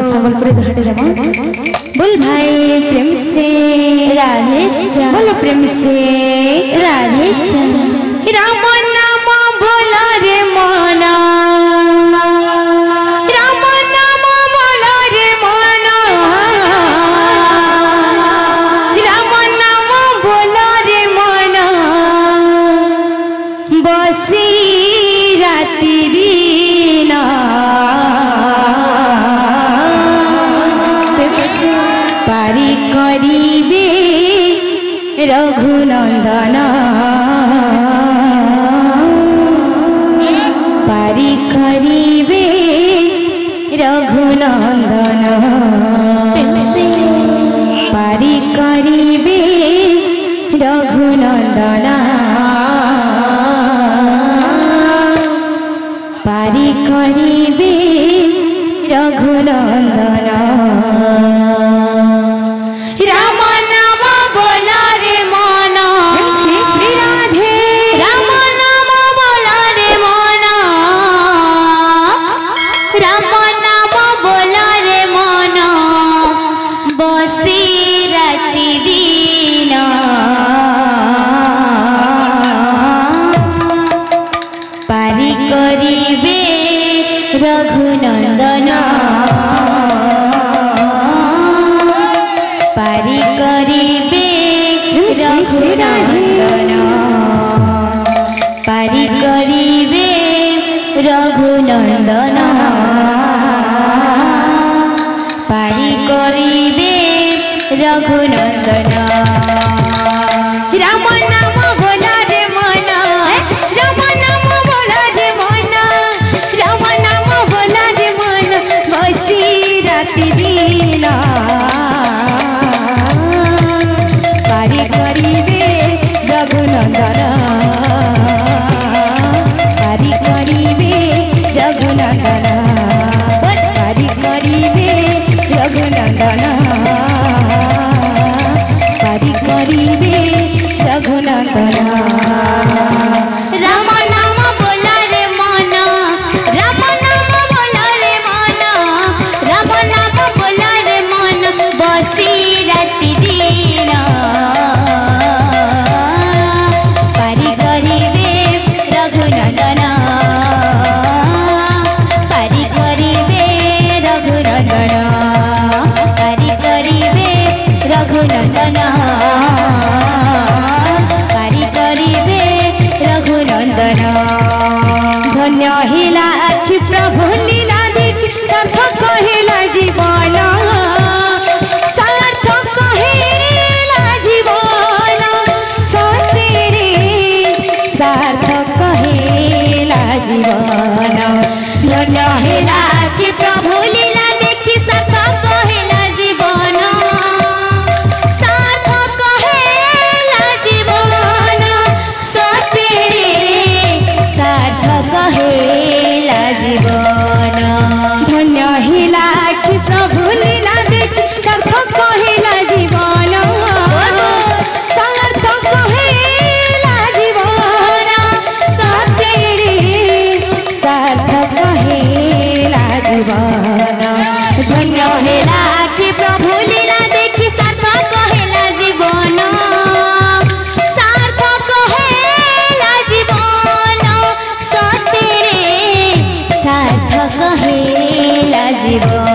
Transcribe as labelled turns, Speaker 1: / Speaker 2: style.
Speaker 1: संबलपुरी घाटे देवा बोल भाई प्रेम से राधे बोलो प्रेम से राधे राम नाम बोला रे मना राम नाम बोला रे मना राम नाम बोला रे मना बसी राति दिन पारी करिबे रघुनंदन पारी करिबे रघुनंदन पारी करिबे रघुनंदन पारी करिबे रघुनंदन राम नाम बोला रे मना श्री राधे राम नाम बोला रे मना राम नाम बोला रे मना बसी राति दिन पारी करिबे रघुनंदन पारी करिबे रघुनंदन पारी करिबे रघुनंदन पारी करिबे रघुनंदन राम नाम बोला रे मना राम नाम बोला रे मना राम नाम बोला रे मना बसी राति दिन पारी करिबे रघुनंदन पारी करिबे रघुनंदन पारी करिबे रघुनंदन पारी करिबे रघुनंदन राम नाम बोला रे मना राम नाम बोला रे मना राम नाम बोला रे मन बसी राति दिन पारी करिबे रघुनंदन पारी करिबे रघुनंदन पारी करिबे रघुनंदन पारी करिबे रघुनंदन धन्य हिला आखि प्रभु लीला देखि सार्थक हेला जीवन सार्थक हेला जीवन सतेरे सार्थक हेला जीवन धन्य हेला आखि प्रभु लीला देखि सार्थक हेला जीवन सार्थक हेला जीवन सतेरे सार्थक हेला जीवन धन्य हेला आखि प्रभु लीला देखि सार्थक हेला जीवन सार्थक हेला जीवन सतेरे सार्थक हेला जीवन धन्य हेला आखि प्रभु लीला देखि सार्थक हेला जीवन सार्थक हेला जीवन सतेरे सार्थक हेला जीवन।